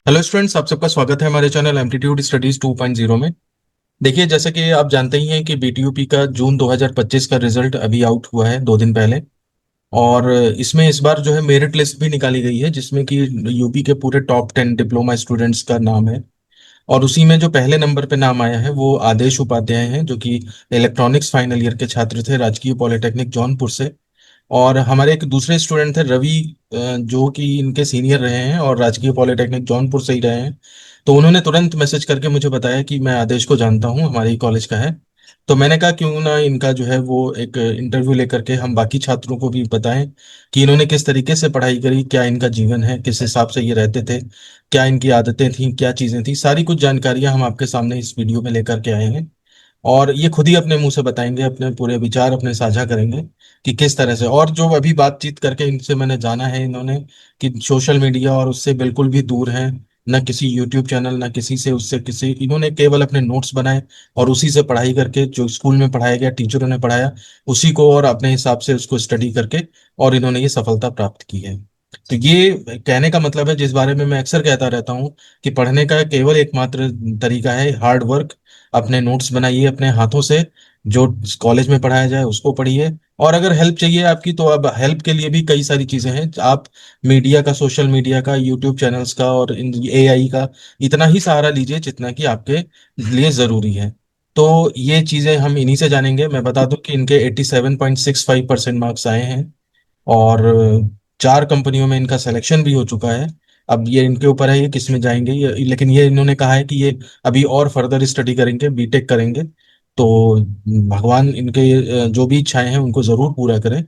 Hello students, आप सबका स्वागत है हमारे चैनल एप्टीट्यूड स्टडीज 2.0 में। देखिए, जैसे कि आप जानते ही हैं कि बीटीयूपी का जून 2025 का रिजल्ट अभी आउट हुआ है 2 दिन पहले। और इसमें इस बार जो है मेरिट लिस्ट भी निकाली गई है, जिसमें कि यूपी के पूरे टॉप 10 डिप्लोमा स्टूडेंट्स का नाम है। और उसी में जो पहले नंबर पे नाम आया है वो आदेश उपाध्याय हैं, जो कि इलेक्ट्रॉनिक्स फाइनल ईयर के छात्र थे, राजकीय पॉलिटेक्निक जौनपुर से। और हमारे एक दूसरे स्टूडेंट थे रवि, जो कि इनके सीनियर रहे हैं और राजकीय पॉलिटेक्निक जौनपुर से ही रहे हैं। तो उन्होंने तुरंत मैसेज करके मुझे बताया कि मैं आदेश को जानता हूँ, हमारे ही कॉलेज का है। तो मैंने कहा क्यों ना इनका जो है वो एक इंटरव्यू लेकर के हम बाकी छात्रों को भी बताएं कि इन्होंने किस तरीके से पढ़ाई करी, क्या इनका जीवन है, किस हिसाब से ये रहते थे, क्या इनकी आदतें थी, क्या चीजें थी। सारी कुछ जानकारियां हम आपके सामने इस वीडियो में लेकर के आए हैं। और ये खुद ही अपने मुंह से बताएंगे, अपने पूरे विचार अपने साझा करेंगे कि किस तरह से। और जो अभी बातचीत करके इनसे मैंने जाना है, इन्होंने कि सोशल मीडिया और उससे बिल्कुल भी दूर हैं, न किसी यूट्यूब चैनल, न किसी से, उससे किसी, इन्होंने केवल अपने नोट्स बनाए और उसी से पढ़ाई करके, जो स्कूल में पढ़ाया गया, टीचरों ने पढ़ाया, उसी को और अपने हिसाब से उसको स्टडी करके और इन्होंने ये सफलता प्राप्त की है। तो ये कहने का मतलब है, जिस बारे में मैं अक्सर कहता रहता हूँ, कि पढ़ने का केवल एकमात्र तरीका है हार्ड वर्क। अपने नोट्स बनाइए अपने हाथों से, जो कॉलेज में पढ़ाया जाए उसको पढ़िए। और अगर हेल्प चाहिए आपकी, तो अब हेल्प के लिए भी कई सारी चीजें हैं। आप मीडिया का, सोशल मीडिया का, यूट्यूब चैनल्स का और एआई का इतना ही सहारा लीजिए जितना कि आपके लिए जरूरी है। तो ये चीजें हम इन्हीं से जानेंगे। मैं बता दूं कि इनके 87.65% मार्क्स आए हैं। और 4 कंपनियों में इनका सिलेक्शन भी हो चुका है। अब ये इनके ऊपर है, ये किस में जाएंगे लेकिन ये इन्होंने कहा है कि ये अभी और फर्दर स्टडी करेंगे, बीटेक करेंगे। तो भगवान इनके जो भी इच्छाएं हैं उनको जरूर पूरा करें।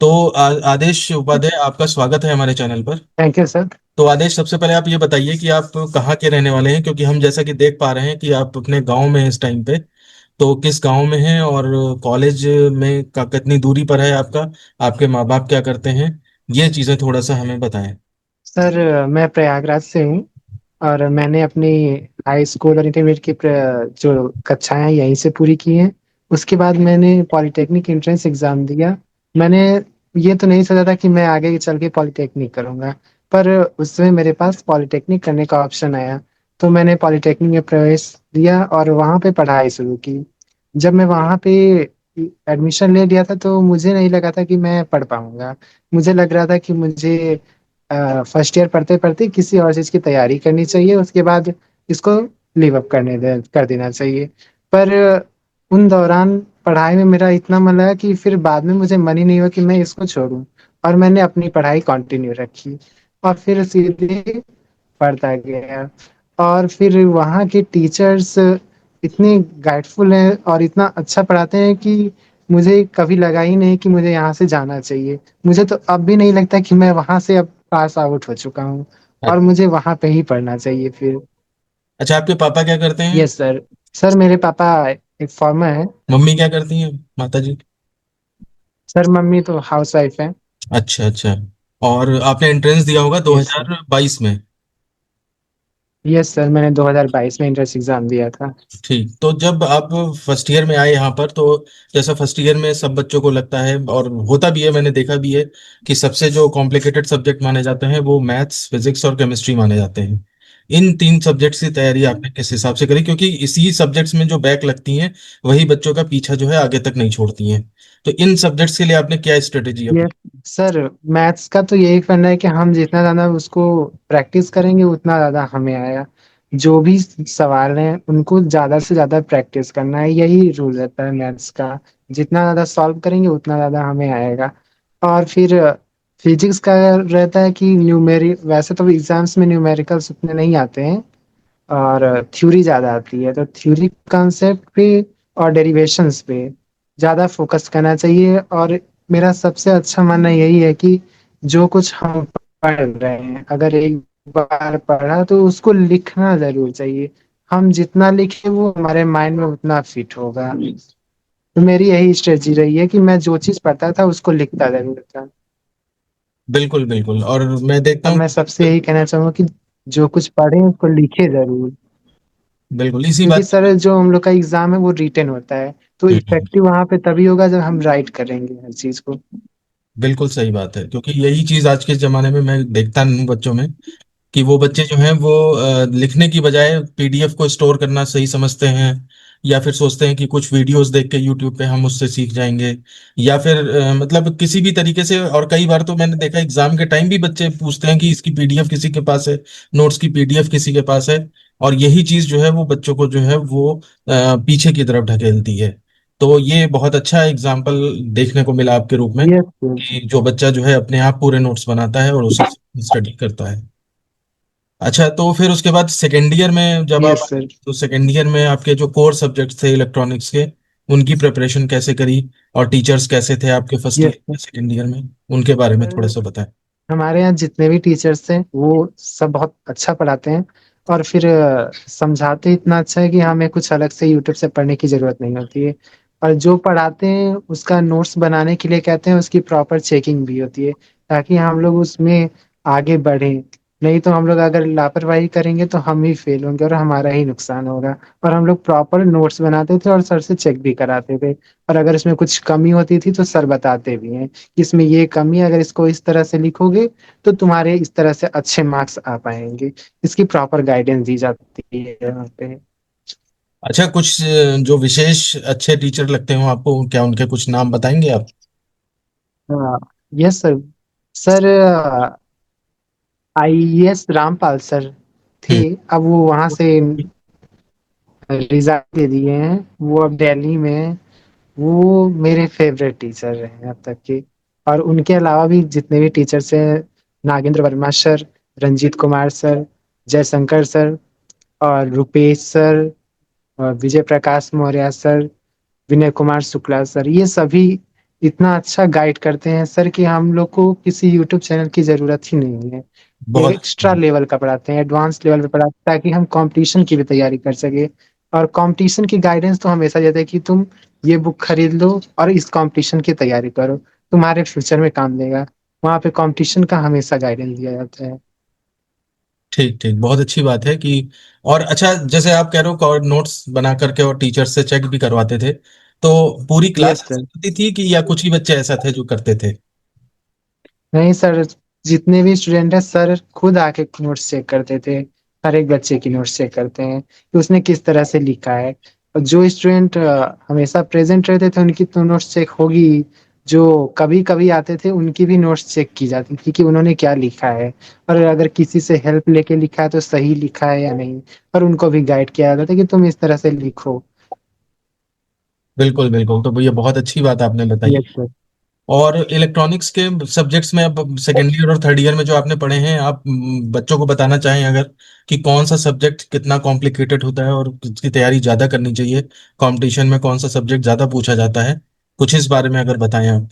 तो आदेश उपाध्याय, आपका स्वागत है हमारे चैनल पर। Thank you sir. तो आदेश, सबसे पहले आप ये बताइए कि आप कहाँ के रहने वाले हैं, क्योंकि हम जैसा कि देख पा रहे हैं कि आप अपने गांव में हैं इस टाइम पे। तो किस गांव में हैं, और कॉलेज में का कितनी दूरी पर है आपका, आपके माँ बाप क्या करते हैं, ये चीजें थोड़ा सा हमें बताएं। सर मैं प्रयागराज से हूँ और मैंने अपनी हाई स्कूल और इंटरमीडिएट की जो कक्षाएं यहीं से पूरी की हैं। उसके बाद मैंने पॉलिटेक्निक एंट्रेंस एग्जाम दिया। मैंने ये तो नहीं सोचा था कि मैं आगे चल के पॉलिटेक्निक करूँगा, पर उसमें मेरे पास पॉलिटेक्निक करने का ऑप्शन आया, तो मैंने पॉलिटेक्निक में प्रवेश दिया और वहाँ पे पढ़ाई शुरू की। जब मैं वहाँ पे एडमिशन ले लिया था तो मुझे नहीं लगा था कि मैं पढ़ पाऊंगा। मुझे लग रहा था कि मुझे फर्स्ट ईयर पढ़ते पढ़ते किसी और चीज की तैयारी करनी चाहिए, उसके बाद इसको लीव अप कर देना चाहिए। पर उन दौरान पढ़ाई में मेरा इतना मन लगा कि फिर बाद में मुझे मन ही नहीं हुआ कि मैं इसको छोड़ूं, और मैंने अपनी पढ़ाई कंटिन्यू रखी और फिर सीधे पढ़ता गया। और फिर वहाँ के टीचर्स इतने गाइडफुल हैं और इतना अच्छा पढ़ाते हैं कि मुझे कभी लगा ही नहीं कि मुझे यहाँ से जाना चाहिए। मुझे तो अब भी नहीं लगता कि मैं वहाँ से अब पास आउट हो चुका हूँ और मुझे वहाँ पे ही पढ़ना चाहिए फिर। अच्छा, आपके पापा क्या करते हैं? Yes sir. सर मेरे पापा एक फार्मर है। मम्मी क्या करती हैं, माता जी? सर मम्मी तो हाउस वाइफ है। अच्छा अच्छा। और आपने एंट्रेंस दिया होगा यस सर। 2022 में? यस सर, मैंने 2022 में एंट्रेंस एग्जाम दिया था। ठीक। तो जब आप फर्स्ट ईयर में आए यहाँ पर, तो जैसा फर्स्ट ईयर में सब बच्चों को लगता है और होता भी है, मैंने देखा भी है कि सबसे जो कॉम्प्लिकेटेड सब्जेक्ट माने जाते हैं वो मैथ्स, फिजिक्स और केमिस्ट्री माने जाते हैं। इन 3 सब्जेक्ट्स की तैयारी आपने किस हिसाब से करी, क्योंकि इसी सब्जेक्ट्स में जो बैक लगती हैं वही बच्चों का पीछा जो है आगे तक नहीं छोड़ती हैं। तो इन सब्जेक्ट्स के लिए आपने क्या स्ट्रेटेजी ये अपनी? सर, मैथ्स का तो यही करना है कि हम जितना ज्यादा उसको प्रैक्टिस करेंगे उतना ज्यादा हमें आएगा। जो भी सवाल हैं उनको ज्यादा से ज्यादा प्रैक्टिस करना है, यही रूल रहता है मैथ्स का। जितना ज्यादा सॉल्व करेंगे उतना ज्यादा हमें आएगा। और फिर फिजिक्स का रहता है कि न्यूमेरिक, वैसे तो एग्जाम्स में न्यूमेरिकल्स उतने नहीं आते हैं और थ्योरी ज्यादा आती है, तो थ्योरी कॉन्सेप्ट पे और डेरिवेशंस पे ज्यादा फोकस करना चाहिए। और मेरा सबसे अच्छा मानना यही है कि जो कुछ हम पढ़ रहे हैं, अगर एक बार पढ़ा तो उसको लिखना जरूर चाहिए। हम जितना लिखें वो हमारे माइंड में उतना फिट होगा। तो मेरी यही स्ट्रेटजी रही है कि मैं जो चीज पढ़ता था उसको लिखता जरूर था। बिल्कुल बिल्कुल। और मैं देखता और हूँ मैं सबसे यही कहना चाहूंगा कि जो कुछ पढ़े उसको लिखे जरूर। बिल्कुल इसी क्योंकि बात। सर जो हम लोग का एग्जाम है वो रिटन होता है, तो हम्म, इफेक्टिव वहां पे तभी होगा जब हम राइट करेंगे हर चीज को। बिल्कुल सही बात है, क्योंकि यही चीज आज के जमाने में मैं देखता हूँ बच्चों में कि वो बच्चे जो हैं वो लिखने की बजाय पीडीएफ को स्टोर करना सही समझते हैं, या फिर सोचते हैं कि कुछ वीडियोस देख के यूट्यूब पे हम उससे सीख जाएंगे, या फिर मतलब किसी भी तरीके से। और कई बार तो मैंने देखा एग्जाम के टाइम भी बच्चे पूछते हैं कि इसकी पीडीएफ किसी के पास है, नोट्स की पीडीएफ किसी के पास है। और यही चीज जो है वो बच्चों को जो है वो पीछे की तरफ ढकेलती है। तो ये बहुत अच्छा एग्जाम्पल देखने को मिला आपके रूप में, यस सर। कि जो बच्चा जो है अपने आप पूरे नोट्स बनाता है और उसी से स्टडी करता है। अच्छा, तो फिर उसके बाद सेकेंड ईयर में जब आप यस आए, सर। तो सेकेंड ईयर में आपके जो कोर सब्जेक्ट्स थे इलेक्ट्रॉनिक्स के, उनकी प्रिपरेशन कैसे करी, और टीचर्स कैसे थे आपके फर्स्ट यस ईयर में सेकेंड ईयर में, उनके बारे में थोड़ा सर। सा बताएं। हमारे यहाँ जितने भी टीचर्स हैं वो सब बहुत अच्छा पढ़ाते हैं। और फिर समझाते इतना अच्छा है कि हमें कुछ अलग से यूट्यूब से पढ़ने की जरूरत नहीं होती है। और जो पढ़ाते हैं उसका नोट्स बनाने के लिए कहते हैं, उसकी प्रॉपर चेकिंग भी होती है ताकि हम लोग उसमें आगे बढ़ें। नहीं तो हम लोग अगर लापरवाही करेंगे तो हम ही फेल होंगे और हमारा ही नुकसान होगा। और हम लोग प्रॉपर नोट्स बनाते थे और सर से चेक भी कराते थे। और अगर इसमें कुछ कमी होती थी तो सर बताते भी हैं कि इसमें ये कमी है, अगर इसको इस तरह से लिखोगे तो तुम्हारे इस तरह से अच्छे मार्क्स आ पाएंगे। इसकी प्रॉपर गाइडेंस दी जाती है यहाँ पे। अच्छा, कुछ जो विशेष अच्छे टीचर लगते हो आपको, क्या उनके कुछ नाम बताएंगे आप? हाँ। Yes sir. Sir IAS Rampal sir थे। हम्म। अब वो वहां से रिजाइन दे दिए हैं। वो अब दिल्ली में हैं। वो मेरे फेवरेट टीचर रहे हैं अब तक के। और उनके अलावा भी जितने भी टीचर्स हैं, Nagendra Verma sir, Ranjit Kumar sir, Jaishankar sir, और रुपेश सर, और विजय प्रकाश मौर्य सर, विनय कुमार शुक्ला सर, ये सभी इतना अच्छा गाइड करते हैं सर कि हम लोग को किसी यूट्यूब चैनल की जरूरत ही नहीं है। ये बहुत अच्छी एक्स्ट्रा बात। लेवल का पढ़ाते हैं, एडवांस लेवल पे पढ़ाते हैं ताकि हम कंपटीशन की भी तैयारी कर सके। और कंपटीशन की गाइडेंस तो हमेशा देते हैं कि तुम ये बुक खरीद लो और इस कंपटीशन की तैयारी करो, तुम्हारे फ्यूचर में काम देगा। वहाँ पे कंपटीशन का हमेशा गाइडेंस दिया जाता है। ठीक ठीक, बहुत अच्छी बात है कि। और अच्छा, जैसे आप कह रहे हो नोट्स बना करके और टीचर से चेक भी करवाते थे, तो पूरी क्लास यस ऐसा सर। करती थी कि या कुछ ही बच्चे ऐसा थे जो करते थे? नहीं सर, जितने भी स्टूडेंट हैं सर खुद आके नोट्स चेक करते थे। हर एक बच्चे की नोट्स चेक करते हैं कि उसने किस तरह से लिखा है। और जो स्टूडेंट हमेशा प्रेजेंट रहते थे उनकी तो नोट्स चेक होगी। जो कभी कभी आते थे उनकी भी नोट्स चेक की जाती थी कि उन्होंने क्या लिखा है। और अगर किसी से हेल्प लेके लिखा है तो सही लिखा है या नहीं। और उनको भी गाइड किया जाता था कि तुम इस तरह से लिखो। बिल्कुल बिल्कुल, तो ये बहुत अच्छी बात आपने बताई। Yes sir. और इलेक्ट्रॉनिक्स के सब्जेक्ट्स में अब सेकेंड ईयर और थर्ड ईयर में जो आपने पढ़े हैं, आप बच्चों को बताना चाहें अगर, कि कौन सा सब्जेक्ट कितना कॉम्प्लिकेटेड होता है और किसकी तैयारी ज्यादा करनी चाहिए, कंपटीशन में कौन सा सब्जेक्ट ज्यादा पूछा जाता है, कुछ इस बारे में अगर बताएं आप।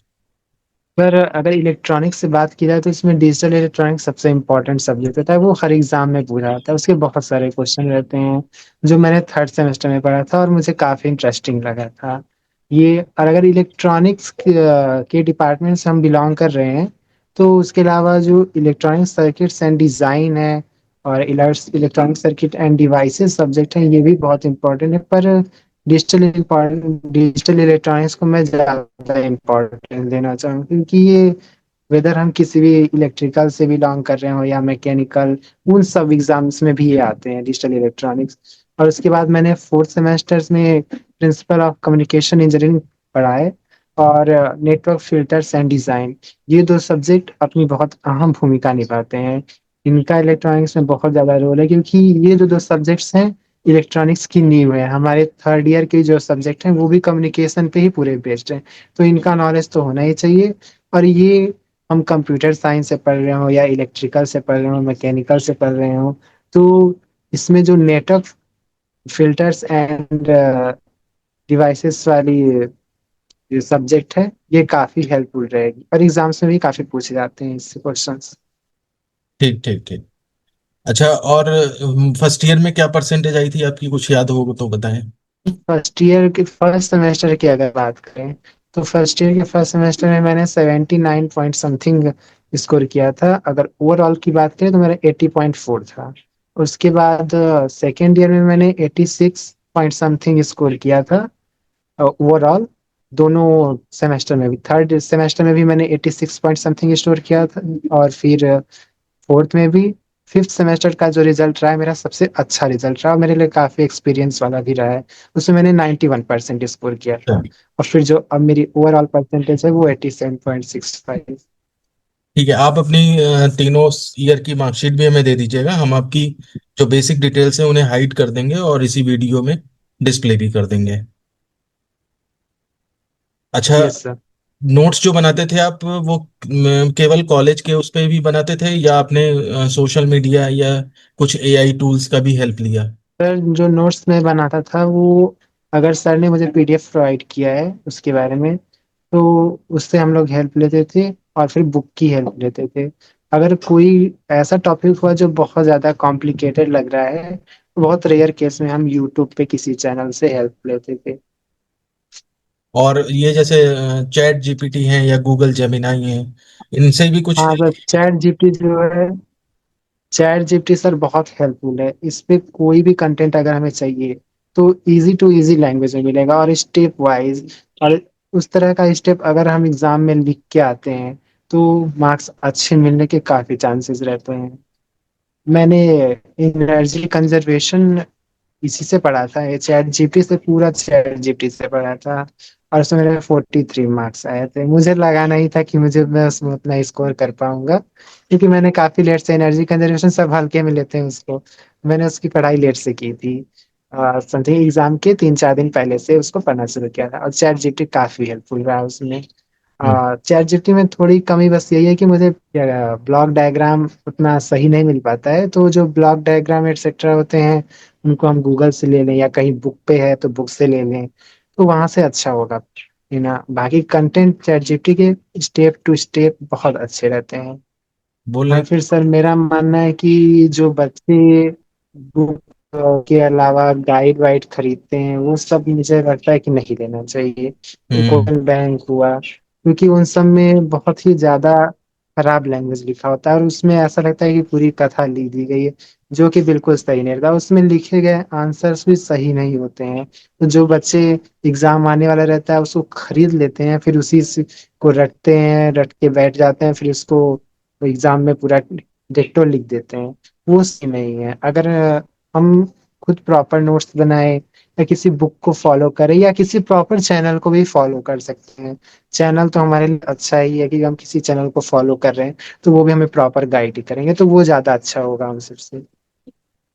पर अगर इलेक्ट्रॉनिक्स से बात की जाए तो इसमें डिजिटल इलेक्ट्रॉनिक्स सबसे इम्पोर्टेंट सब्जेक्ट होता है। वो हर एग्जाम में पूछा जाता है, उसके बहुत सारे क्वेश्चन रहते हैं जो मैंने थर्ड सेमेस्टर में पढ़ा था और मुझे काफी इंटरेस्टिंग लगा था ये। और अगर इलेक्ट्रॉनिक्स के डिपार्टमेंट से हम बिलोंग कर रहे हैं तो उसके अलावा जो इलेक्ट्रॉनिक सर्किट्स एंड डिजाइन है और electronic circuit end devices subject है, ये भी बहुत इंपॉर्टेंट है। पर डिजिटल इलेक्ट्रॉनिक्स को मैं ज्यादा इम्पोर्टेंस देना चाहूँ क्योंकि ये वेदर हम किसी भी इलेक्ट्रिकल से बिलोंग कर रहे हो या मैकेनिकल, उन सब एग्जाम्स में भी ये आते हैं डिजिटल इलेक्ट्रॉनिक्स। और उसके बाद मैंने फोर्थ सेमेस्टर्स में प्रिंसिपल ऑफ कम्युनिकेशन इंजीनियरिंग पढ़ा है। और नेटवर्क फिल्टर्स एंड डिजाइन, ये दो सब्जेक्ट अपनी बहुत अहम भूमिका निभाते हैं। इनका इलेक्ट्रॉनिक्स में बहुत ज्यादा रोल है क्योंकि ये जो दो सब्जेक्ट्स हैं इलेक्ट्रॉनिक्स की नींव है। हमारे थर्ड ईयर के जो सब्जेक्ट हैं वो भी कम्युनिकेशन पे ही पूरे बेस्ड हैं। तो इनका नॉलेज तो होना ही चाहिए। और ये हम कंप्यूटर साइंस से पढ़ रहे हो या इलेक्ट्रिकल से पढ़ रहे हो, मैकेनिकल से पढ़ रहे हो, तो इसमें जो नेटवर्क फिल्टर्स एंड डिवाइसेस वाली जो सब्जेक्ट है ये काफी हेल्पफुल रहेगी और एग्जाम्स में भी काफी पूछे जाते हैं इससे क्वेश्चंस। ठीक ठीक ठीक। अच्छा, और फर्स्ट ईयर में क्या परसेंटेज आई थी आपकी, कुछ याद हो तो बताएं। फर्स्ट ईयर के फर्स्ट सेमेस्टर की अगर बात करें तो फर्स्ट ईयर के फर्स्ट सेमेस्टर में मैंने 79 पॉइंट समथिंग स्कोर किया था। अगर ओवरऑल की बात करें तो मेरा 80.4 था। उसके बाद सेकेंड ईयर में मैंने 86 पॉइंट समथिंग स्कोर किया था ओवरऑल, दोनों सेमेस्टर में भी। थर्ड सेमेस्टर में भी मैंने 86 पॉइंट समथिंग स्कोर किया था और फिर फोर्थ में भी। फिफ्थ सेमेस्टर का जो रिजल्ट रहा है मेरा सबसे अच्छा रिजल्ट रहा और मेरे लिए काफी एक्सपीरियंस वाला भी रहा है। उसमें मैंने 91% स्कोर किया था। अच्छा, और फिर जो अब मेरी ओवरऑल परसेंटेज है वो 87.65। ठीक है। आप अपनी तीनों ईयर की मार्कशीट भी हमें दे दीजिएगा, हम आपकी जो बेसिक डिटेल्स हैं उन्हें हाइड कर देंगे और इसी वीडियो में डिस्प्ले भी कर देंगे। अच्छा, यस सर। नोट्स जो बनाते थे आप, वो केवल कॉलेज के उस पे भी बनाते थे या आपने सोशल मीडिया या कुछ एआई टूल्स का भी हेल्प लिया? सर जो नोट्स मैं बनाता था वो, अगर सर ने मुझे पीडीएफ प्रोवाइड किया है उसके बारे में, तो उससे हम लोग हेल्प लेते थे और फिर बुक की हेल्प लेते थे। अगर कोई ऐसा टॉपिक हुआ जो बहुत ज़्यादा कॉम्प्लिकेटेड लग रहा है, तो बहुत रेयर केस में हम यूट्यूब पे किसी चैनल से हेल्प लेते थे। और ये जैसे चैट जीपीटी है या गूगल जेमिनाई है, इनसे भी कुछ? हाँ सर, चैट जीपीटी सर बहुत हेल्पफुल है। इस पे कोई भी कंटेंट अगर हमें चाहिए तो इजी टू इजी लैंग्वेज में मिलेगा और स्टेप वाइज। और उस तरह का स्टेप अगर हम एग्जाम में लिख के आते हैं तो मार्क्स अच्छे मिलने के काफी चांसेस रहते हैं। मैंने एनर्जी कंजर्वेशन इसी से पढ़ा था, ये चैट जीपीटी से, पूरा चैट जीपीटी से पढ़ा था। और उसमें मेरे 43 मार्क्स आए थे। मुझे लगा नहीं था कि मैं उसमें उतना स्कोर कर पाऊंगा, क्योंकि मैंने काफी लेट से, एनर्जी कंजर्वेशन सब हल्के में लेते हैं उसको, मैंने उसकी पढ़ाई लेट से की थी। समथिंग एग्जाम के 3-4 दिन पहले से उसको पढ़ना शुरू किया था और चैट जीपीटी काफी हेल्पफुल रहा उसमें। हम्म। चैट जीपीटी में थोड़ी कमी बस यही है कि मुझे ब्लॉक डायग्राम उतना सही नहीं मिल पाता है, तो जो ब्लॉक डायग्राम एटसेट्रा होते हैं उनको हम गूगल से ले लें या कहीं बुक पे है तो बुक से ले लें, तो वहां से अच्छा होगा। है ना, बाकी कंटेंट चैट जीपीटी के स्टेप टू स्टेप बहुत अच्छे रहते हैं। बोलने और फिर सर मेरा मानना है कि जो बच्चे बुक के अलावा गाइड वाइड खरीदते हैं वो सब मुझे लगता है कि नहीं लेना चाहिए। हम्म। कोटन बैंक हुआ, क्योंकि उन सब में बहुत ही ज्यादा खराब लैंग्वेज लिखा होता है और उसमें ऐसा लगता है कि पूरी कथा लिख दी गई है, जो कि बिल्कुल सही नहीं रहता। उसमें लिखे गए आंसर्स भी सही नहीं होते हैं। तो जो बच्चे एग्जाम आने वाला रहता है उसको खरीद लेते हैं, फिर को रटते हैं, रट के बैठ जाते हैं, फिर उसको एग्जाम में पूरा डिट्टो लिख देते हैं। वो सही नहीं है। अगर हम खुद प्रॉपर नोट्स बनाए या किसी बुक को फॉलो करें या किसी प्रॉपर चैनल को भी फॉलो कर सकते हैं। चैनल तो हमारे लिए अच्छा ही है कि हम किसी चैनल को फॉलो कर रहे हैं तो वो भी हमें प्रॉपर गाइड ही करेंगे, तो वो ज्यादा अच्छा होगा हम सबसे।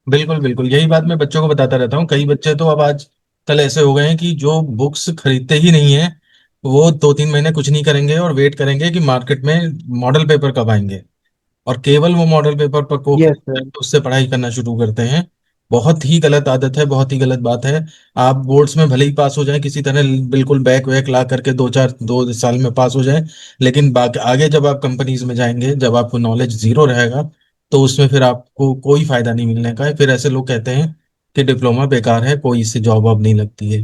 बिल्कुल बिल्कुल, यही बात मैं बच्चों को बताता रहता हूँ। कई बच्चे तो अब आजकल ऐसे हो गए हैं कि जो बुक्स खरीदते ही नहीं है, वो 2-3 महीने कुछ नहीं करेंगे और वेट करेंगे कि मार्केट में मॉडल पेपर कब आएंगे, और केवल वो मॉडल पेपर पर को यस सर। उससे पढ़ाई करना शुरू करते हैं। बहुत ही गलत आदत है, बहुत ही गलत बात है। आप बोर्ड्स में भले ही पास हो जाएं किसी तरह, बिल्कुल बैक वैक ला करके 2 साल में पास हो जाएं, लेकिन बाकी आगे जब आप कंपनीज में जाएंगे, जब आपको नॉलेज जीरो रहेगा, तो उसमें फिर आपको कोई फायदा नहीं मिलने का है। फिर ऐसे लोग कहते हैं कि डिप्लोमा बेकार है, कोई इससे जॉब अब नहीं लगती है।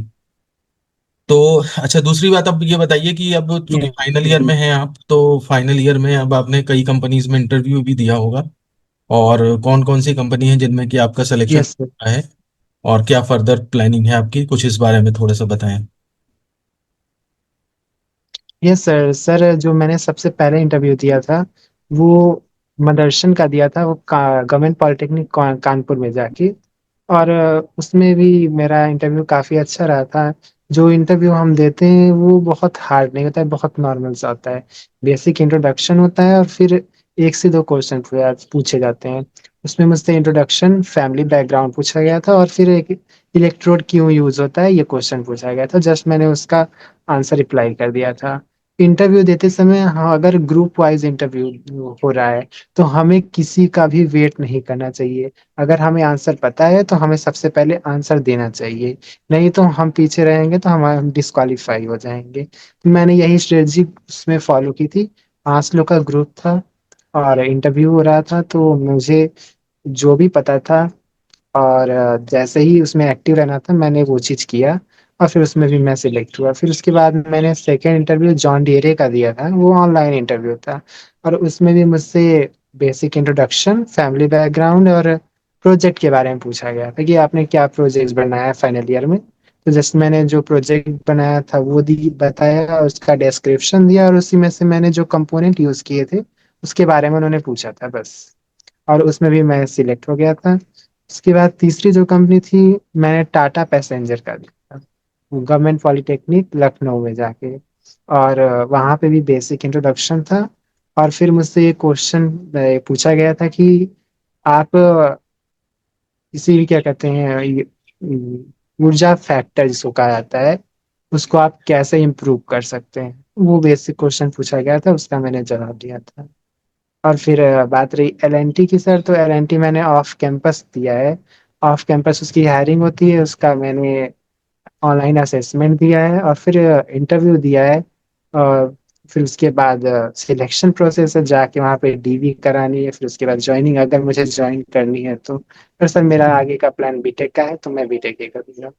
तो अच्छा, दूसरी बात अब ये बताइए कि अब चूंकि फाइनल ईयर में हैं आप, तो फाइनल ईयर में अब आपने कई कंपनीज में इंटरव्यू भी दिया होगा, और कौन कौन सी कंपनी है जिनमें कि आपका सिलेक्शन यस सर। है, और क्या फर्दर प्लानिंग है आपकी, कुछ इस बारे में थोड़ा सा बताएं। Yes sir. सर जो मैंने सबसे पहले इंटरव्यू दिया था वो मदर्शन का दिया था, वो गवर्नमेंट पॉलिटेक्निक कानपुर में जाके। और उसमें भी मेरा इंटरव्यू काफ़ी अच्छा रहा था। जो इंटरव्यू हम देते हैं वो बहुत हार्ड नहीं होता है, बहुत नॉर्मल सा होता है। बेसिक इंट्रोडक्शन होता है और फिर 1 से 2 क्वेश्चन पूछे जाते हैं। उसमें मुझसे इंट्रोडक्शन, फैमिली बैकग्राउंड पूछा गया था और फिर एक इलेक्ट्रोड क्यों यूज होता है ये क्वेश्चन पूछा गया था। जस्ट मैंने उसका आंसर रिप्लाई कर दिया था। इंटरव्यू देते समय, हाँ, अगर ग्रुप वाइज इंटरव्यू हो रहा है तो हमें किसी का भी वेट नहीं करना चाहिए। अगर हमें आंसर पता है तो हमें सबसे पहले आंसर देना चाहिए, नहीं तो हम पीछे रहेंगे तो हम डिस्क्वालीफाई हो जाएंगे। मैंने यही स्ट्रेटजी उसमें फॉलो की थी। 5 लोग का ग्रुप था और इंटरव्यू हो रहा था, तो मुझे जो भी पता था और जैसे ही उसमें एक्टिव रहना था मैंने वो चीज़ किया और फिर उसमें भी मैं सिलेक्ट हुआ। फिर उसके बाद मैंने सेकेंड इंटरव्यू जॉन डीरे का दिया था, वो ऑनलाइन इंटरव्यू था। और उसमें भी मुझसे बेसिक इंट्रोडक्शन, फैमिली बैकग्राउंड और प्रोजेक्ट के बारे में पूछा गया था कि आपने क्या प्रोजेक्ट्स बनाया फाइनल ईयर में। तो जस्ट मैंने जो प्रोजेक्ट बनाया था वो दी बताया, उसका डिस्क्रिप्शन दिया और उसी में से मैंने जो कंपोनेंट यूज़ किए थे उसके बारे में उन्होंने पूछा था बस। और उसमें भी मैं सिलेक्ट हो गया था। उसके बाद तीसरी जो कंपनी थी, मैंने टाटा पैसेंजर का दिया था, गवर्नमेंट पॉलिटेक्निक लखनऊ में जाके। और वहाँ पे भी बेसिक इंट्रोडक्शन था। और फिर मुझसे ये क्वेश्चन पूछा गया था कि आप किसी भी, क्या कहते हैं, ऊर्जा फैक्टर जिसको कहा जाता है, उसको आप कैसे इम्प्रूव कर सकते हैं, वो बेसिक क्वेश्चन पूछा गया था, उसका मैंने जवाब दिया था। और फिर बात रही एलएनटी की सर, तो एलएनटी मैंने ऑफ कैंपस दिया है। ऑफ कैंपस उसकी हायरिंग होती है, उसका मैंने ऑनलाइन असेसमेंट दिया है और फिर इंटरव्यू दिया है। और फिर उसके बाद सिलेक्शन प्रोसेस है, जाके वहाँ पे डीवी करानी है, फिर उसके बाद ज्वाइनिंग अगर मुझे ज्वाइन करनी है तो। फिर सर मेरा आगे का प्लान बीटेक का है, तो मैं बीटेक ही करूँगा।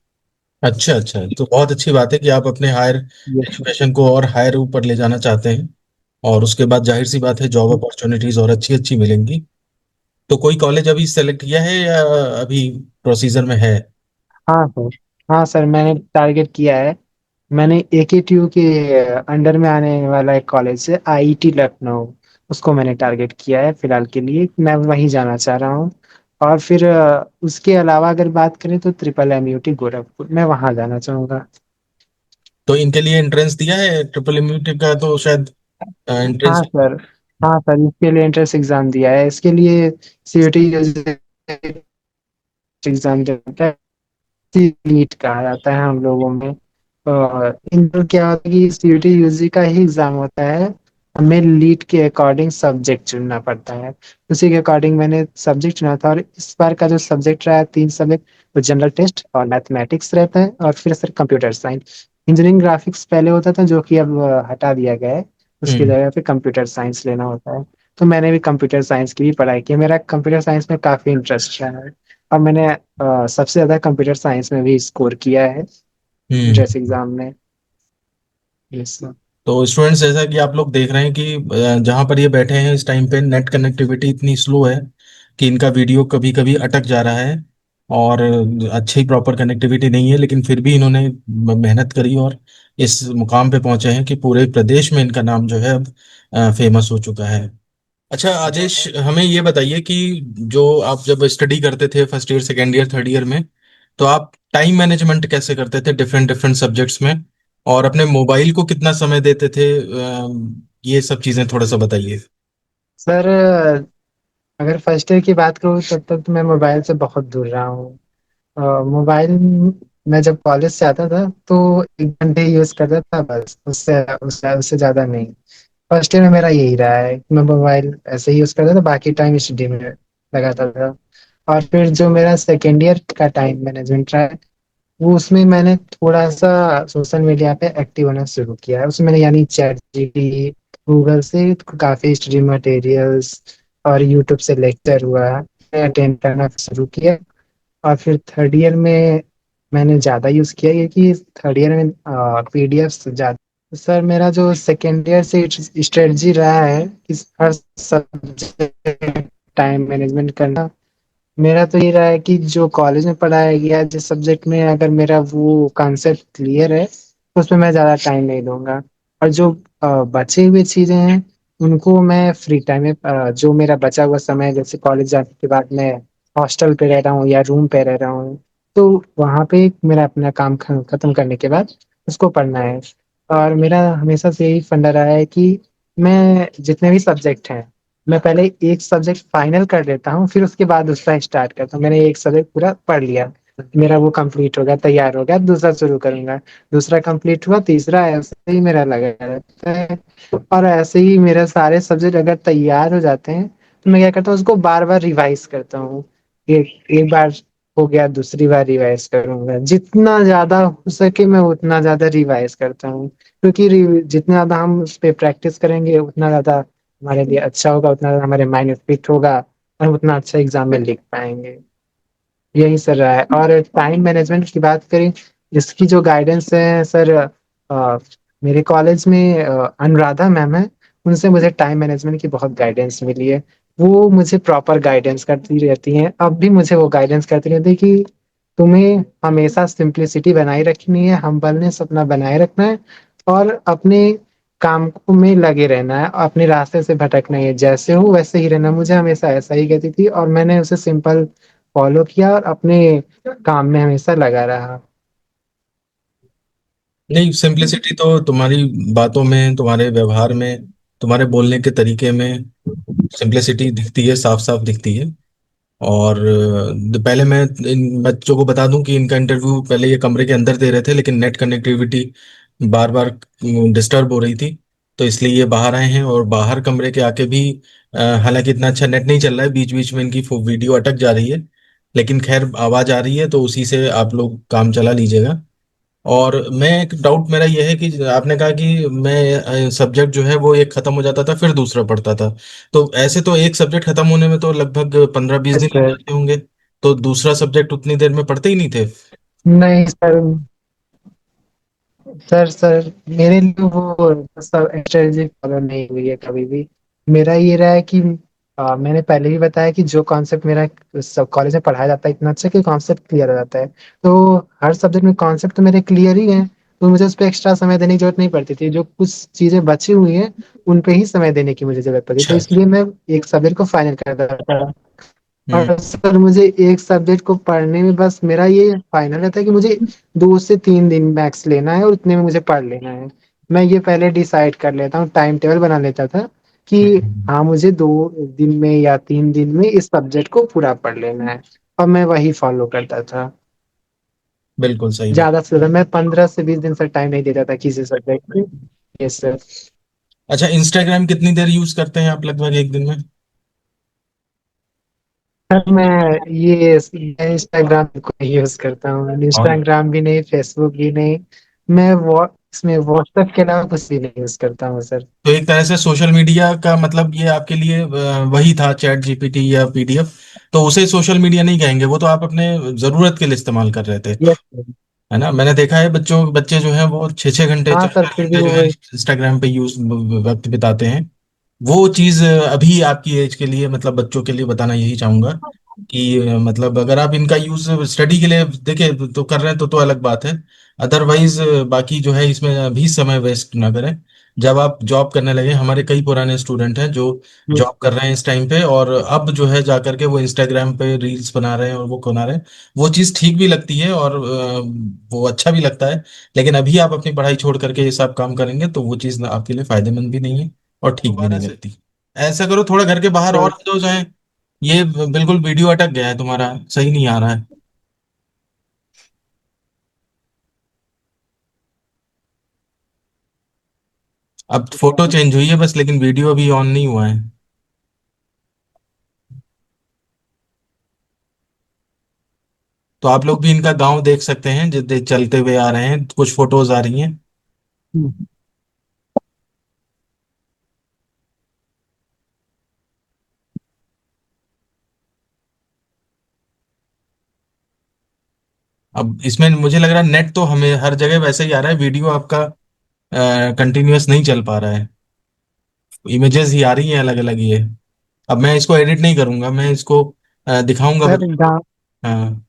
अच्छा अच्छा, तो बहुत अच्छी बात है कि आप अपने हायर यस सर। एजुकेशन को और हायर ऊपर ले जाना चाहते हैं। और उसके बाद जाहिर सी बात है जॉब अपॉर्चुनिटीज और अच्छी अच्छी मिलेंगी। तो कोई कॉलेज अभी सेलेक्ट किया है या अभी प्रोसीजर में है? हाँ सर। हाँ सर, मैंने टारगेट किया है। मैंने एकेटीयू के अंडर में आने वाला एक कॉलेज है, आईआईटी लखनऊ, उसको मैंने टारगेट किया है फिलहाल के लिए, मैं वहीं जाना चाह रहा हूँ। और फिर उसके अलावा अगर बात करें तो ट्रिपल एमयूटी गोरखपुर, मैं वहाँ जाना चाहूँगा। तो इनके लिए एंट्रेंस दिया है ट्रिपल एमयूटी का? तो शायद एंट्रेंस। हाँ सर। हाँ सर, इसके लिए एंट्रेंस एग्जाम दिया है, इसके लिए सीयूटी एग्जाम देता है, नीट कहा जाता है हम लोगों में। और इन पर क्या होता है कि सीयूटी यूजी का ही एग्जाम होता है, हमें लीड के अकॉर्डिंग सब्जेक्ट चुनना पड़ता है। उसी के अकॉर्डिंग मैंने सब्जेक्ट चुना था, और इस बार का जो सब्जेक्ट रहा है, तीन सब्जेक्ट, तो जनरल टेस्ट और मैथमेटिक्स रहता है, और फिर sir computer science. Engineering graphics पहले होता था, जो कि अब हटा दिया गया है, उसकी हम्म जगह पे कंप्यूटर साइंस लेना होता है। तो मैंने भी कंप्यूटर साइंस की भी पढ़ाई की, मेरा कंप्यूटर साइंस में काफी इंटरेस्ट रहा है। और मैंने सबसे ज्यादा कंप्यूटर साइंस में भी स्कोर किया है हम्म। एंट्रेंस एग्जाम में। Yes sir. तो स्टूडेंट्स, जैसा कि आप लोग देख रहे हैं कि जहाँ पर ये बैठे हैं इस टाइम पे नेट कनेक्टिविटी इतनी स्लो है कि इनका वीडियो कभी कभी अटक जा रहा है। और अच्छी प्रॉपर कनेक्टिविटी नहीं है, लेकिन फिर भी इन्होंने मेहनत करी और इस मुकाम पे पहुंचे हैं कि पूरे प्रदेश में इनका नाम जो है अब फेमस हो चुका है। अच्छा आदेश, हमें ये बताइए कि जो आप जब स्टडी करते थे first year, second year, third year में, तो आप टाइम मैनेजमेंट कैसे करते थे डिफरेंट डिफरेंट सब्जेक्ट्स में? और अपने मोबाइल को कितना समय देते थे? ये सब चीजें थोड़ा सा बताइए। सर अगर फर्स्ट ईयर की बात करूँ, तब तक तो मैं मोबाइल से बहुत दूर रहा हूँ। मोबाइल मैं जब कॉलेज से आता था तो 1 घंटे यूज करता था बस, उससे उससे उससे ज्यादा नहीं। फर्स्ट ईयर में मेरा यही रहा है कि मैं मोबाइल ऐसे ही यूज करता था, बाकी टाइम स्टडी में लगाता था। और फिर जो मेरा सेकेंड ईयर का टाइम मैनेजमेंट रहा है, वो उसमें मैंने थोड़ा सा सोशल मीडिया पे एक्टिव होना शुरू किया है, उसमें मैंने यानी चैट जीपीटी, गूगल से काफी स्टडी मटेरियल्स और यूट्यूब से लेक्चर हुआ, मैं अटेंड करना शुरू किया। और फिर थर्ड ईयर में मैंने ज़्यादा यूज़ किया, क्योंकि थर्ड ईयर में पीडीएफ ज़्यादा। सर मेरा जो सेकेंड ईयर से स्ट्रेटजी रहा है कि हर सब्जेक्ट टाइम मैनेजमेंट करना, मेरा तो ये रहा है कि जो कॉलेज में पढ़ाया गया है, जिस सब्जेक्ट में अगर मेरा वो कॉन्सेप्ट क्लियर है, तो उसमें मैं ज़्यादा टाइम नहीं दूंगा। और जो बचे हुए चीज़ें हैं, उनको मैं फ्री टाइम में, जो मेरा बचा हुआ समय है, जैसे कॉलेज जाने के बाद मैं हॉस्टल पे रह रहा हूँ या रूम पे रह रहा हूँ, तो वहाँ पे मेरा अपना काम खत्म करने के बाद उसको पढ़ना है। और मेरा हमेशा से यही फंडा रहा है कि मैं जितने भी सब्जेक्ट हैं, मैं पहले एक सब्जेक्ट फाइनल कर लेता हूँ, फिर उसके बाद दूसरा स्टार्ट करता हूँ। मैंने एक सब्जेक्ट पूरा पढ़ लिया, मेरा वो कंप्लीट हो गया, तैयार हो गया, दूसरा शुरू करूंगा। दूसरा कंप्लीट हुआ, तीसरा, ऐसे ही मेरा लगा रहता है। और ऐसे ही मेरे सारे सब्जेक्ट अगर तैयार हो जाते हैं, तो मैं क्या करता हूँ, उसको बार बार रिवाइज करता हूँ। एक एक बार हो गया, दूसरी बार रिवाइज करूंगा, जितना ज्यादा हो सके मैं उतना ज्यादा रिवाइज करता हूँ। क्योंकि जितना ज्यादा हम उस पर प्रैक्टिस करेंगे, उतना ज्यादा हमारे लिए अच्छा होगा, उतना ज्यादा हमारे माइंड में फिट होगा, और हम उतना अच्छा एग्जाम में लिख पाएंगे। यही सर रहा है। और टाइम मैनेजमेंट की बात करें, इसकी जो गाइडेंस है सर, अ, मेरे कॉलेज में अनुराधा मैम है, उनसे मुझे टाइम मैनेजमेंट की बहुत गाइडेंस मिली है। वो मुझे प्रॉपर गाइडेंस करती रहती हैं, अब भी मुझे वो गाइडेंस करती रहती है कि तुम्हें हमेशा सिंप्लिसिटी बनाए रखनी है, हम्बलनेस अपना बनाए रखना है, और अपने काम को में लगे रहना है, अपने रास्ते से भटकना ही है, जैसे हो वैसे ही रहना। मुझे हमेशा ऐसा ही कहती थी और मैंने उसे सिंपल फॉलो किया और अपने काम में हमेशा लगा रहा। नहीं, सिंप्लिसिटी तो तुम्हारी बातों में, तुम्हारे व्यवहार में, तुम्हारे बोलने के तरीके में सिंप्लिसिटी दिखती है, साफ साफ दिखती है। और पहले मैं इन बच्चों को बता दूं कि इनका इंटरव्यू पहले ये कमरे के अंदर दे रहे थे, लेकिन नेट कनेक्टिविटी बार बार डिस्टर्ब हो रही थी, तो इसलिए ये बाहर आए हैं। और बाहर कमरे के आके भी हालांकि इतना अच्छा नेट नहीं चल रहा है, बीच बीच में इनकी वीडियो अटक जा रही है, लेकिन खैर आवाज आ रही है, तो उसी से आप लोग काम चला लीजिएगा। और मैं एक डाउट मेरा यह है कि आपने कहा कि मैं सब्जेक्ट जो है वो एक खत्म हो जाता था फिर दूसरा पढ़ता था, तो ऐसे तो एक सब्जेक्ट खत्म होने में तो लगभग 15-20 दिन लग सर जाते होंगे, तो दूसरा सब्जेक्ट उतनी देर में पढ़ते ही नहीं थे? नहीं सर, सर मेरे लिए वो सब स्ट्रेटजी फॉलो नहीं हुई है कभी भी। मेरा ये रहा है कि मैंने पहले भी बताया कि जो कॉन्सेप्ट मेरा सब कॉलेज में पढ़ाया जाता है इतना अच्छा कि कॉन्सेप्ट क्लियर हो जाता है। तो हर सब्जेक्ट में कॉन्सेप्ट तो मेरे क्लियर ही है, तो मुझे उस पर एक्स्ट्रा समय देने की जरूरत नहीं पड़ती थी। जो कुछ चीजें बची हुई हैं उन पे ही समय देने की मुझे जरूरत पड़ी, तो अच्छा अच्छा। इसलिए मैं एक सब्जेक्ट को फाइनल कर देता था। हम्म। और सर मुझे एक सब्जेक्ट को पढ़ने में बस मेरा ये फाइनल रहता है कि मुझे 2 से 3 दिन मैक्स लेना है और उतने में मुझे पढ़ लेना है। मैं ये पहले डिसाइड कर लेता हूँ, टाइम टेबल बना लेता था कि हाँ मुझे 2 दिन में या 3 दिन में इस सब्जेक्ट को पूरा पढ़ लेना है, और मैं वही फॉलो करता था। बिल्कुल सही बात। ज्यादा से ज्यादा मैं 15 से 20 दिन से टाइम नहीं देता था किसी सब्जेक्ट में। Yes sir. अच्छा, इंस्टाग्राम कितनी देर यूज करते हैं आप लगभग एक दिन में? सर मैं इंस्टाग्राम को यूज करता हूँ, और इंस्टाग्राम भी नहीं, फेसबुक भी नहीं। मैं इसमें व्हाट्सएप के अलावा कुछ भी नहीं यूज करता हूँ सर। तो एक तरह से सोशल मीडिया का मतलब ये आपके लिए वही था, चैट जीपीटी या पीडीएफ, तो उसे सोशल मीडिया नहीं कहेंगे, वो तो आप अपने जरूरत के लिए इस्तेमाल कर रहे थे, यस सर। है ना? मैंने देखा है बच्चे जो हैं वो 6-6 घंटे, हाँ चार सर, चार फिर भी घंटे जो वो है इंस्टाग्राम पे यूज वक्त बिताते हैं। वो चीज अभी आपकी एज के लिए, मतलब बच्चों के लिए बताना यही चाहूंगा कि मतलब अगर आप इनका यूज स्टडी के लिए देखे तो कर रहे हैं तो अलग बात है। अदरवाइज बाकी जो है इसमें अभी समय वेस्ट ना करें। जब आप जॉब करने लगे, हमारे कई पुराने स्टूडेंट हैं जो जॉब कर रहे हैं इस टाइम पे, और अब जो है जाकर के वो इंस्टाग्राम पे रील्स बना रहे हैं और वो बना रहे हैं। वो चीज़ ठीक भी लगती है और वो अच्छा भी लगता है, लेकिन अभी आप अपनी पढ़ाई छोड़ करके ये सब काम करेंगे तो वो चीज़ आपके लिए फायदेमंद भी नहीं है और ठीक भी नहीं लगती। ऐसा करो, थोड़ा घर के बाहर और सर। आ जाओ जाए। ये बिल्कुल वीडियो अटक गया है तुम्हारा, सही नहीं आ रहा है। अब फोटो चेंज हुई है बस, लेकिन वीडियो अभी ऑन नहीं हुआ है। तो आप लोग भी इनका गांव देख सकते हैं, चलते हुए आ रहे हैं, कुछ फोटोज आ रही हैं। अब इसमें मुझे लग रहा है नेट तो हमें हर जगह वैसे ही आ रहा है, वीडियो आपका कंटिन्यूअस नहीं चल पा रहा है, इमेजेस ही आ रही हैं अलग अलग ये। अब मैं इसको एडिट नहीं करूंगा, मैं इसको दिखाऊंगा सर बच्चों को। गाँव हाँ,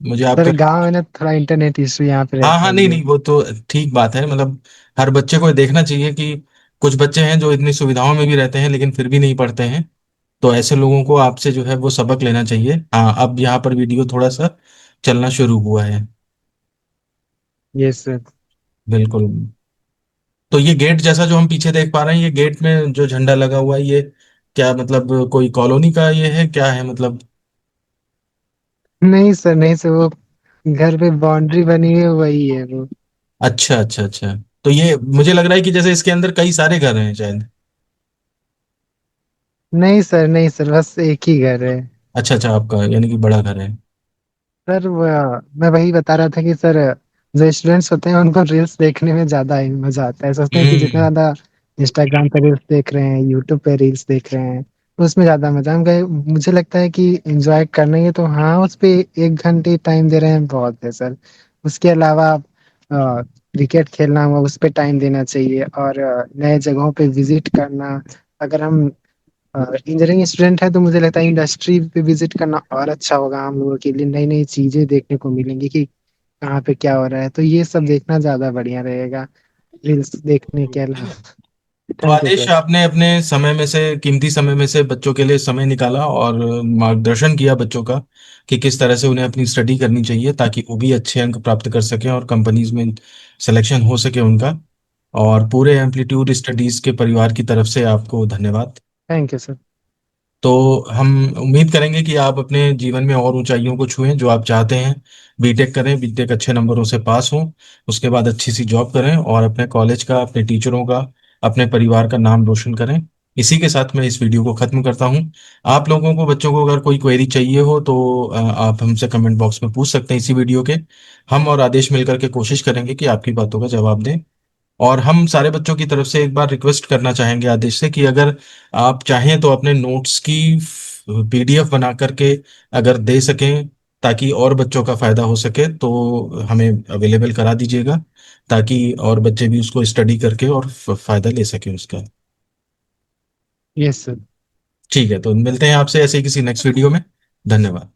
मुझे आपका। सर गाँव में ना थोड़ा इंटरनेट इशू यहाँ पे हाँ रहता हाँ, ही नहीं है। नहीं, वो तो ठीक बात है, मतलब हर बच्चे को ये देखना चाहिए कि कुछ बच्चे हैं जो इतनी सुविधाओं में भी रहते हैं लेकिन फिर भी नहीं पढ़ते हैं, तो ऐसे लोगों को आपसे जो है वो सबक लेना चाहिए। हाँ, अब यहाँ पर वीडियो थोड़ा सा चलना शुरू हुआ है। Yes sir. बिल्कुल। तो ये गेट जैसा जो हम पीछे देख पा रहे हैं, ये गेट में जो झंडा लगा हुआ है, ये क्या मतलब कोई कॉलोनी का ये है, क्या है मतलब? नहीं सर, नहीं सर, वो घर पे बाउंड्री बनी हुई है, वही है वो। अच्छा अच्छा अच्छा। तो ये मुझे लग रहा है कि जैसे इसके अंदर कई सारे घर हैं शायद। नहीं सर, नहीं सर, बस एक ही घर है। अच्छा अच्छा, आपका यानी कि बड़ा घर है। सर मैं वही बता रहा था कि सर जो स्टूडेंट्स होते हैं उनको रील्स देखने में ज्यादा ही मजा आता है। सोचते हैं कि जितना हम्म। ज्यादा इंस्टाग्राम पे रील्स देख रहे हैं, यूट्यूब पे रील्स देख रहे हैं, तो उसमें ज्यादा मजा। हम कहे मुझे लगता है कि एंजॉय करना ही है तो हाँ उस पे 1 घंटे टाइम दे रहे हैं बहुत है सर। उसके अलावा क्रिकेट खेलना हुआ उस पे टाइम देना चाहिए, और नए जगहों पे विजिट करना। अगर हम इंजीनियरिंग स्टूडेंट है तो मुझे लगता है इंडस्ट्री पे विजिट करना और अच्छा होगा हम लोगों के लिए। नई नई चीजें देखने को मिलेंगी कि कहाँ पे क्या हो रहा है, तो ये सब देखना ज्यादा बढ़िया रहेगा रील्स देखने के अलावा। तो थैंक यू आदेश, सर। आपने अपने समय में से, कीमती समय में से बच्चों के लिए समय निकाला और मार्गदर्शन किया बच्चों का कि किस तरह से उन्हें अपनी स्टडी करनी चाहिए ताकि वो भी अच्छे अंक प्राप्त कर सकें और कंपनीज में सिलेक्शन हो सके उनका। और पूरे एम्पलीट्यूड स्टडीज के परिवार की तरफ से आपको धन्यवाद। Thank you sir. तो हम उम्मीद करेंगे कि आप अपने जीवन में और ऊंचाइयों को छुएं जो आप चाहते हैं। बीटेक करें, बीटेक अच्छे नंबरों से पास हों, उसके बाद अच्छी सी जॉब करें और अपने कॉलेज का, अपने टीचरों का, अपने परिवार का नाम रोशन करें। इसी के साथ मैं इस वीडियो को खत्म करता हूं। आप लोगों को, बच्चों को, अगर कोई क्वेरी चाहिए हो तो आप हमसे कमेंट बॉक्स में पूछ सकते हैं इसी वीडियो के। हम और आदेश मिलकर के कोशिश करेंगे कि आपकी बातों का जवाब दें। और हम सारे बच्चों की तरफ से एक बार रिक्वेस्ट करना चाहेंगे आदेश से कि अगर आप चाहें तो अपने नोट्स की पीडीएफ बना करके अगर दे सकें ताकि और बच्चों का फायदा हो सके तो हमें अवेलेबल करा दीजिएगा, ताकि और बच्चे भी उसको स्टडी करके और फायदा ले सकें उसका। Yes sir. ठीक है, तो मिलते हैं आपसे ऐसे ही किसी नेक्स्ट वीडियो में। धन्यवाद।